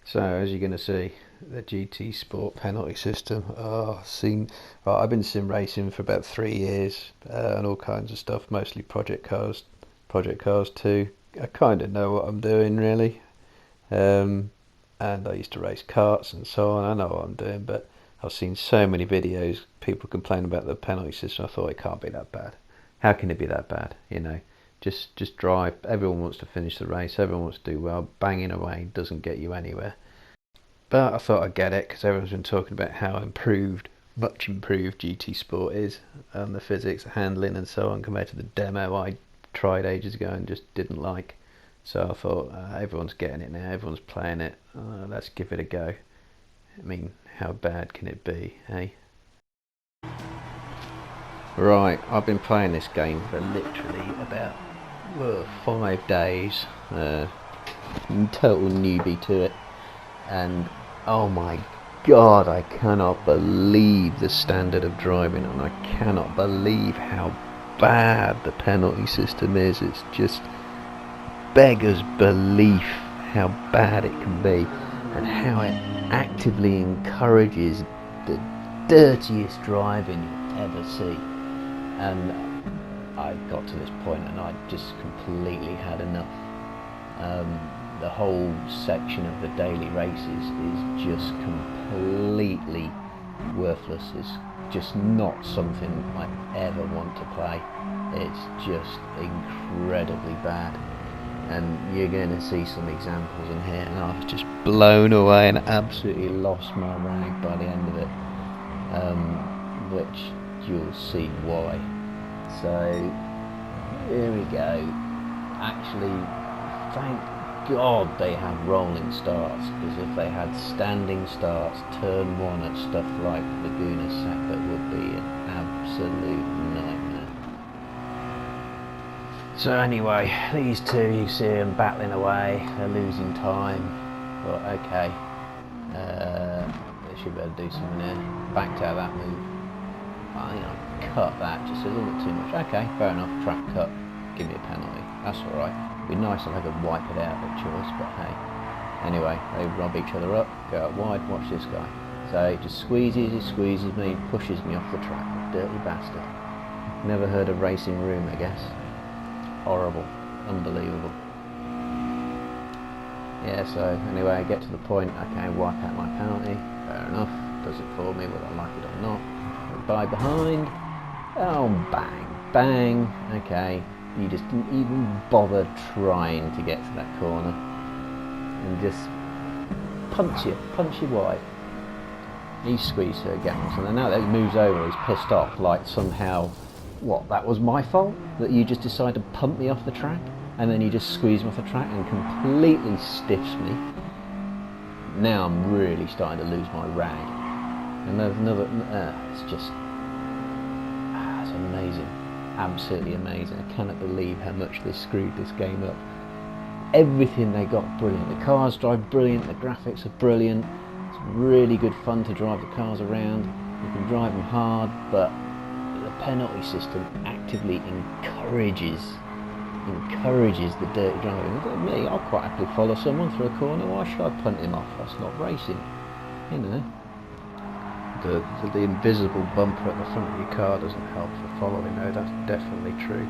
So as you're going to see, the GT Sport penalty system. Right, I've been sim racing for about 3 years and all kinds of stuff, mostly project cars too. I kind of know what I'm doing really, and I used to race karts and so on. I know what I'm doing, but I've seen so many videos, people complain about the penalty system. I thought it can't be that bad. How can it be that bad? Just drive. Everyone wants to finish the race. Everyone wants to do well. Banging away doesn't get you anywhere. But I thought I'd get it because everyone's been talking about how much improved GT Sport is, and the physics, the handling, and so on compared to the demo I tried ages ago and just didn't like. So I thought everyone's getting it now. Everyone's playing it. Let's give it a go. I mean, how bad can it be, eh? Right, I've been playing this game for literally about 5 days. Total newbie to it, and oh my god, I cannot believe the standard of driving, and I cannot believe how bad the penalty system is. It's just beggars belief how bad it can be, and how it actively encourages the dirtiest driving you'll ever see. And I got to this point and I just completely had enough. The whole section of the daily races is just completely worthless. It's just not something I ever want to play. It's just incredibly bad, and you're going to see some examples in here, and I was just blown away and absolutely lost my rag by the end of it, which you'll see why. So here we go. Actually, thank God they have rolling starts, because if they had standing starts, turn one at stuff like Laguna Seca would be an absolute nightmare. So anyway, these two, you see them battling away, they're losing time, but okay, they should be able to do something here. Backed out of that move. Cut that just a little bit too much. Okay, fair enough, track cut, give me a penalty, that's alright. It'd be nice if I could wipe it out of choice, but hey. Anyway, they rob each other up, go out wide, watch this guy. So he just squeezes me, pushes me off the track, the dirty bastard. Never heard of racing room, I guess. Horrible, unbelievable. Yeah, so anyway, I get to the point, okay, wipe out my penalty, fair enough, does it for me whether I like it or not. By behind, oh bang, bang, okay, you just didn't even bother trying to get to that corner, and just punch you wide. He squeezed her again, so then now that he moves over, he's pissed off, like somehow, what, that was my fault? That you just decided to pump me off the track, and then you just squeeze me off the track and completely stiffs me. Now I'm really starting to lose my rag. And there's another, it's just, it's amazing, absolutely amazing. I cannot believe how much they screwed this game up. Everything they got brilliant. The cars drive brilliant, the graphics are brilliant, it's really good fun to drive the cars around, you can drive them hard, but the penalty system actively encourages the dirty driving. Look at me, I'll quite happily follow someone through a corner, why should I punt him off? That's not racing, you know. The invisible bumper at the front of your car doesn't help for following, though, that's definitely true.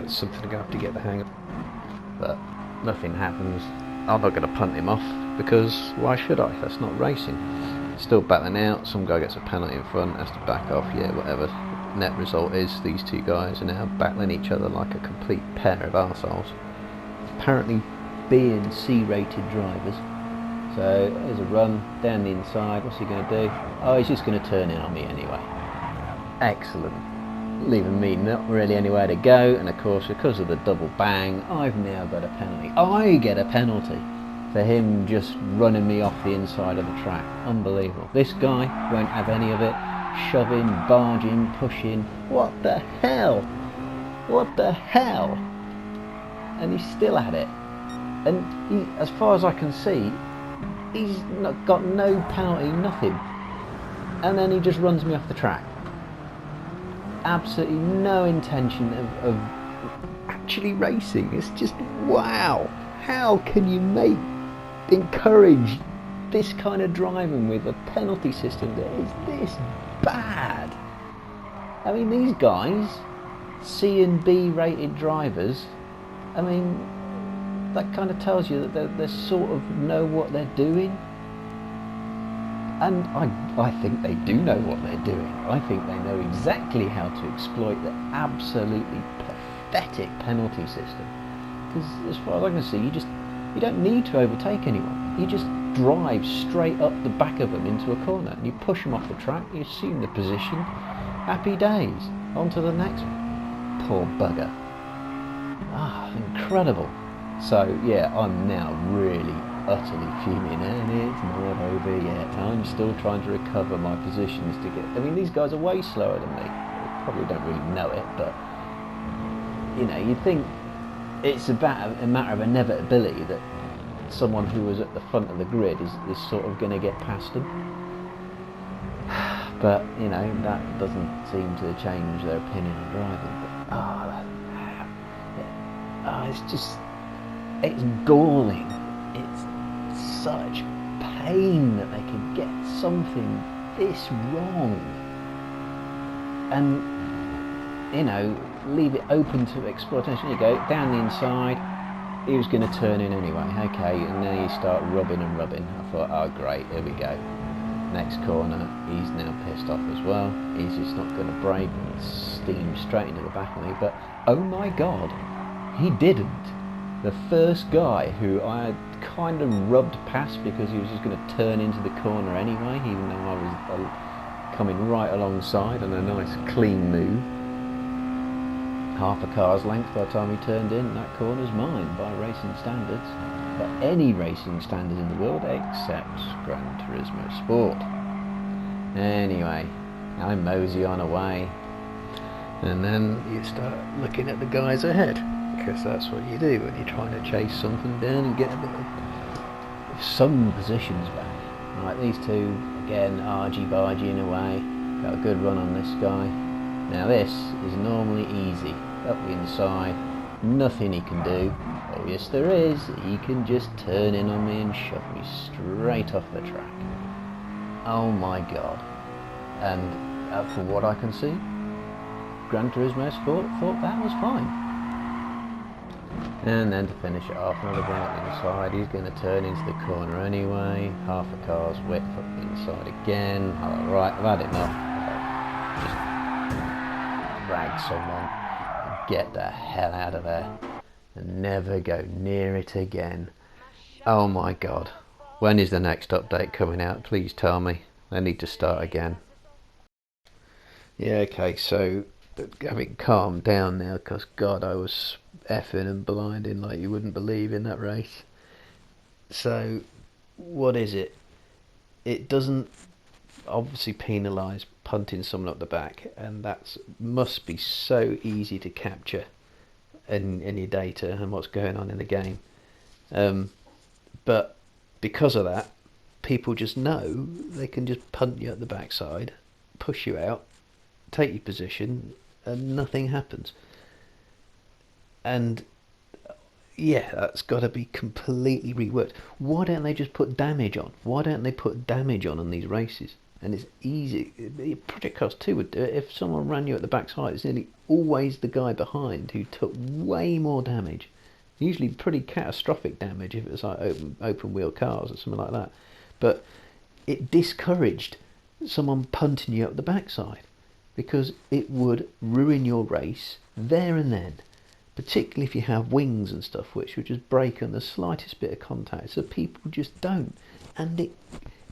It's something I'm going to have to get the hang of. But nothing happens. I'm not going to punt him off, because why should I? That's not racing. Still battling out, some guy gets a penalty in front, has to back off, yeah, whatever. Net result is these two guys are now battling each other like a complete pair of arseholes. Apparently B and C rated drivers. So there's a run down the inside. What's he going to do? Oh, he's just going to turn in on me anyway. Excellent. Leaving me not really anywhere to go, and of course because of the double bang, I've now got a penalty. I get a penalty for him just running me off the inside of the track. Unbelievable. This guy won't have any of it. Shoving, barging, pushing. What the hell? What the hell? And he's still at it. And he, as far as I can see, he's got no penalty, nothing, and then he just runs me off the track. Absolutely no intention of actually racing. It's just, wow, how can you make encourage this kind of driving with a penalty system that is this bad? I mean, these guys, C and B rated drivers, I mean, that kind of tells you that they sort of know what they're doing. And I think they do know what they're doing. I think they know exactly how to exploit the absolutely pathetic penalty system. Because as far as I can see, you don't need to overtake anyone. You just drive straight up the back of them into a corner and you push them off the track, you assume the position, happy days, on to the next one. Poor bugger. Incredible. So yeah, I'm now really utterly fuming, and it's not over yet. I'm still trying to recover my positions to get. I mean, these guys are way slower than me. They probably don't really know it, but you know, you'd think it's about a matter of inevitability that someone who was at the front of the grid is sort of going to get past them. But you know, that doesn't seem to change their opinion on driving. But it's galling. It's such pain that they can get something this wrong, and you know, leave it open to exploitation. You go down the inside. He was going to turn in anyway. Okay, and then you start rubbing. I thought, oh great, here we go. Next corner, he's now pissed off as well. He's just not going to brake and steam straight into the back of me. But oh my God, he didn't. The first guy who I had kind of rubbed past because he was just going to turn into the corner anyway, even though I was coming right alongside on a nice clean move. Half a car's length by the time he turned in, that corner's mine by racing standards. But any racing standard in the world except Gran Turismo Sport. Anyway, I mosey on away, and then you start looking at the guys ahead, because that's what you do when you're trying to chase something down and get a bit of some positions back. Like these two, again, argy-bargying away. Got a good run on this guy. Now this is normally easy. Up the inside, nothing he can do. Oh yes there is, he can just turn in on me and shove me straight off the track. Oh my God. And from what I can see, Gran Turismo Sport thought that was fine. And then to finish it off, another guy up the inside, he's going to turn into the corner anyway. Half a car's width up the inside again. Alright, I've had enough. Just drag someone. Get the hell out of there and never go near it again. Oh my God, when is the next update coming out? Please tell me. I need to start again. Yeah, okay, so having calmed down now, because God, I was effing and blinding like you wouldn't believe in that race. So what is it? It doesn't obviously penalise punting someone up the back, and that must be so easy to capture in your data and what's going on in the game. But because of that, people just know they can just punt you at the backside, push you out, take your position, and nothing happens. And yeah, that's got to be completely reworked. Why don't they just put damage on? Why don't they put damage on these races? And it's easy. Project Cars 2 would do it. If someone ran you at the backside, it's nearly always the guy behind who took way more damage. Usually pretty catastrophic damage if it was like open wheel cars or something like that. But it discouraged someone punting you up the backside, because it would ruin your race there and then. Particularly if you have wings and stuff, which would just break on the slightest bit of contact. So people just don't. And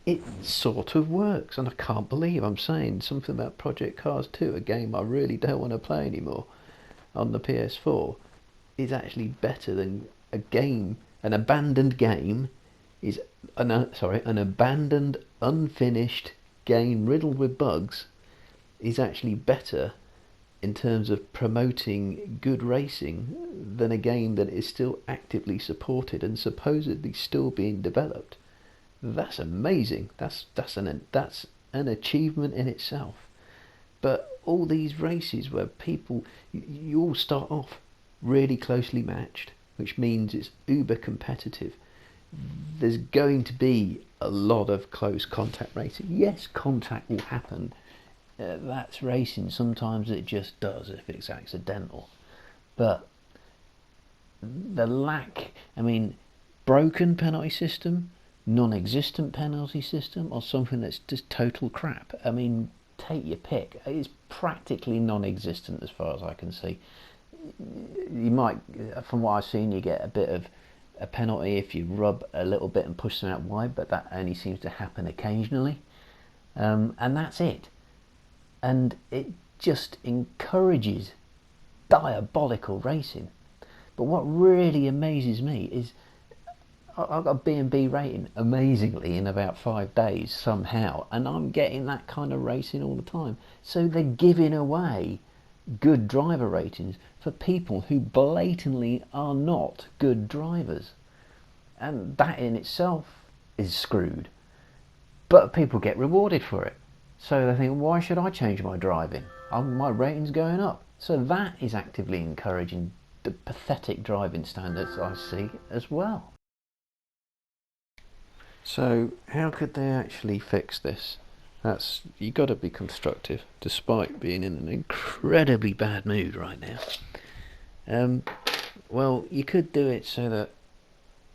it sort of works, and I can't believe I'm saying something about Project Cars 2, a game I really don't want to play anymore on the PS4, is actually better than a game, an abandoned game, is an abandoned, unfinished game riddled with bugs, is actually better in terms of promoting good racing than a game that is still actively supported and supposedly still being developed. That's amazing. That's an achievement in itself. But all these races where people, you all start off really closely matched, which means it's uber competitive. there's going to be a lot of close contact racing. Yes, contact will happen. That's racing. Sometimes it just does if it's accidental. But the lack, I mean, broken penalty system, non-existent penalty system, or something that's just total crap. I mean, take your pick. It's practically non-existent as far as I can see. You might, from what I've seen, you get a bit of a penalty if you rub a little bit and push them out wide, but that only seems to happen occasionally, and that's it. And it just encourages diabolical racing. But what really amazes me is I got a B&B rating amazingly in about 5 days somehow, and I'm getting that kind of racing all the time. So they're giving away good driver ratings for people who blatantly are not good drivers, and that in itself is screwed, but people get rewarded for it. So they think, why should I change my driving? My rating's going up. So that is actively encouraging the pathetic driving standards I see as well. So how could they actually fix this? You got to be constructive, despite being in an incredibly bad mood right now. Well, you could do it so that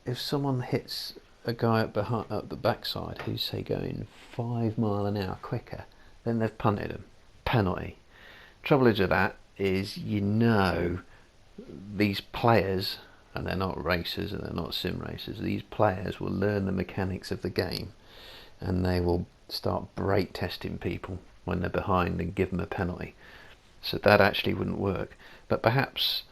if someone hits a guy up the backside who's, say, going 5 miles an hour quicker, then they've punted him. Penalty. Trouble is with that is, these players, and they're not racers and they're not sim racers, these players will learn the mechanics of the game, and they will start brake testing people when they're behind and give them a penalty. So that actually wouldn't work. But perhaps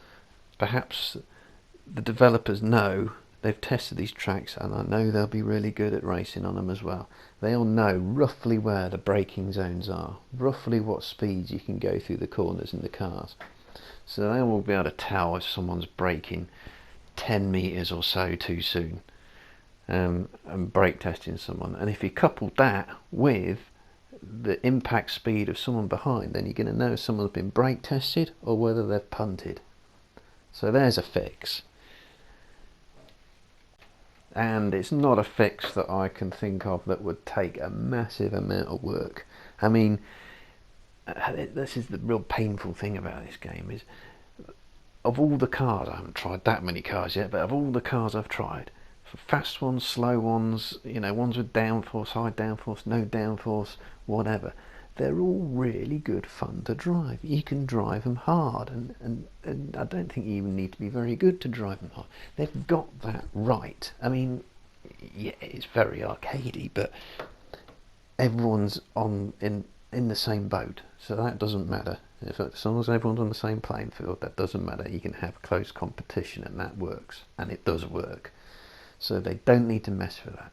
the developers know, they've tested these tracks, and I know they'll be really good at racing on them as well. They'll know roughly where the braking zones are, roughly what speeds you can go through the corners in the cars. So they will be able to tell if someone's braking 10 meters or so too soon, and brake testing someone. And if you couple that with the impact speed of someone behind, then you're going to know if someone's been brake tested or whether they've punted. So there's a fix. And it's not a fix that I can think of that would take a massive amount of work. I mean, this is the real painful thing about this game, is of all the cars, I haven't tried that many cars yet, but of all the cars I've tried, for fast ones, slow ones, ones with downforce, high downforce, no downforce, whatever, they're all really good fun to drive. You can drive them hard, and I don't think you even need to be very good to drive them hard. They've got that right. I mean, yeah, it's very arcadey, but everyone's in the same boat, so that doesn't matter. As long as everyone's on the same playing field, that doesn't matter. You can have close competition, and that works, and it does work. So they don't need to mess with that.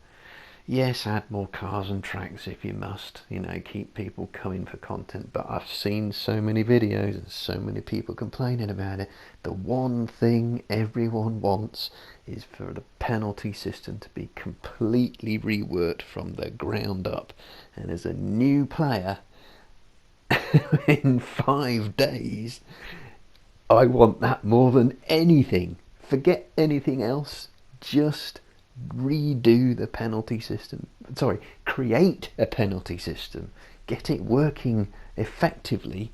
Yes, add more cars and tracks if you must, keep people coming for content, but I've seen so many videos and so many people complaining about it. The one thing everyone wants is for the penalty system to be completely reworked from the ground up. And as a new player, in 5 days, I want that more than anything. Forget anything else, just redo the penalty system. Sorry, create a penalty system, get it working effectively,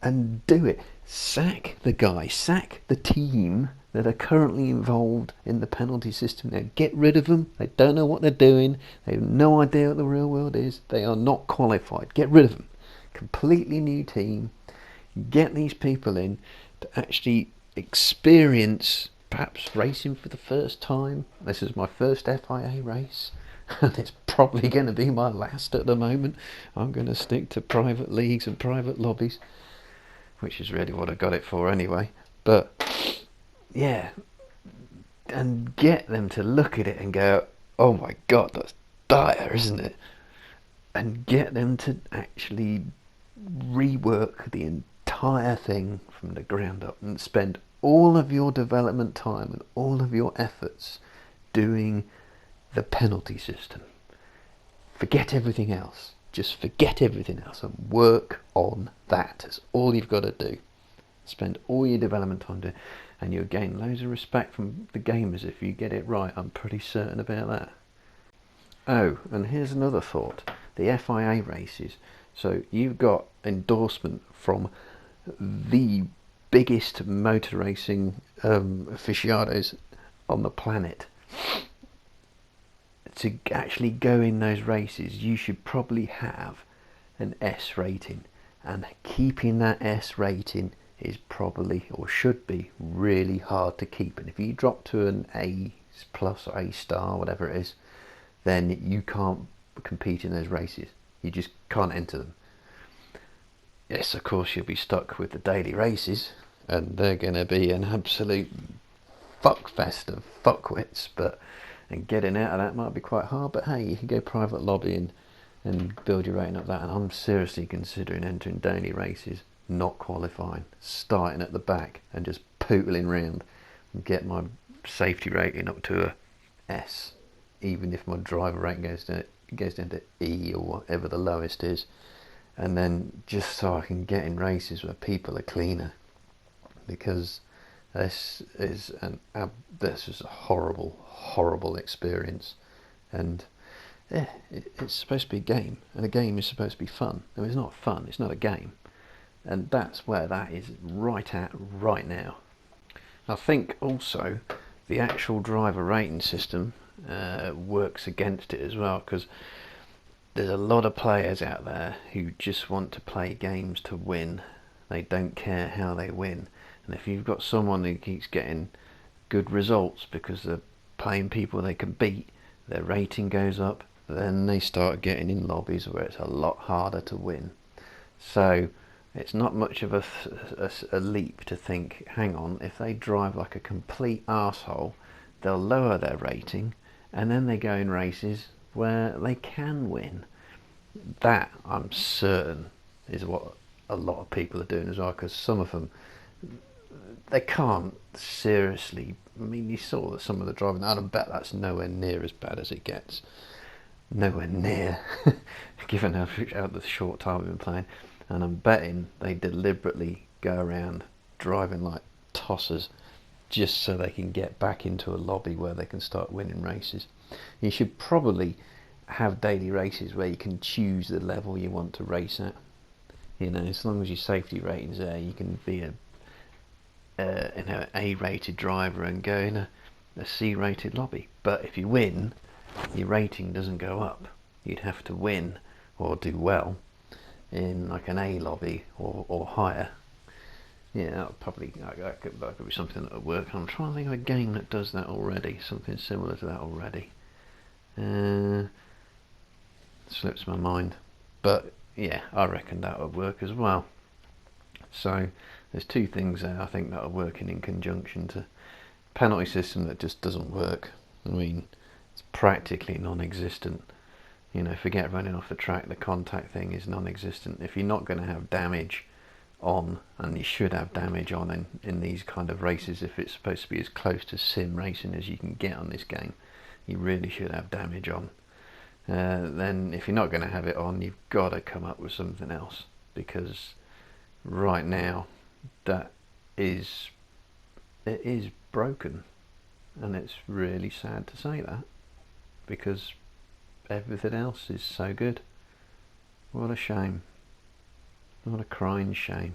and do it. Sack the guy, sack the team that are currently involved in the penalty system now. Get rid of them. They don't know what they're doing. They have no idea what the real world is. They are not qualified. Get rid of them. Completely new team. Get these people in to actually experience perhaps racing for the first time. This is my first FIA race, and it's probably going to be my last at the moment. I'm going to stick to private leagues and private lobbies, which is really what I got it for anyway. But yeah, and get them to look at it and go, oh my god, that's dire, isn't it? And get them to actually rework the entire thing from the ground up and spend all of your development time and all of your efforts doing the penalty system. Forget everything else. Just forget everything else and work on that. That's all you've got to do. Spend all your development time doing. and you'll gain loads of respect from the gamers if you get it right. I'm pretty certain about that. Oh, and here's another thought. The FIA races. So you've got endorsement from the biggest motor racing aficionados on the planet. To actually go in those races, you should probably have an S rating, and keeping that S rating is probably, or should be, really hard to keep. And if you drop to an A plus or A star, whatever it is, then you can't compete in those races. You just can't enter them. Yes, of course you'll be stuck with the daily races, and they're going to be an absolute fuckfest of fuckwits, and getting out of that might be quite hard. But hey, you can go private lobbying and build your rating up that. And I'm seriously considering entering daily races, not qualifying, starting at the back and just pootling round and get my safety rating up to a S, even if my driver rating goes down to E or whatever the lowest is, and then just so I can get in races where people are cleaner, because this is a horrible experience. And yeah, it's supposed to be a game, and a game is supposed to be fun. No, it's not fun, it's not a game, and that's where that is right now. I think also the actual driver rating system works against it as well, because there's a lot of players out there who just want to play games to win. They don't care how they win, and if you've got someone who keeps getting good results because they're playing people they can beat, their rating goes up, then they start getting in lobbies where it's a lot harder to win. So it's not much of a leap to think, hang on, if they drive like a complete arsehole, they'll lower their rating, and then they go in races where they can win. That, I'm certain, is what a lot of people are doing as well, because some of them, they can't seriously. I mean, you saw that some of the driving, I bet that's nowhere near as bad as it gets. Nowhere near, given how the short time we've been playing. And I'm betting they deliberately go around driving like tossers just so they can get back into a lobby where they can start winning races. You should probably have daily races where you can choose the level you want to race at. You know, as long as your safety rating's there, you can be an A-rated driver and go in a C-rated lobby. But if you win, your rating doesn't go up. You'd have to win or do well in like an A lobby or higher. Yeah, that could be something that would work. I'm trying to think of a game that does that already, something similar to that already. Slips my mind, but yeah, I reckon that would work as well. So there's two things there I think that are working in conjunction to penalty system that just doesn't work. I mean, it's practically non-existent. You know, forget running off the track, the contact thing is non-existent. If you're not going to have damage on, and you should have damage on in these kind of races, if it's supposed to be as close to sim racing as you can get on this game, you really should have damage on. Then if you're not going to have it on, you've got to come up with something else, because right now it is broken, and it's really sad to say that, because everything else is so good. What a shame. What a crying shame.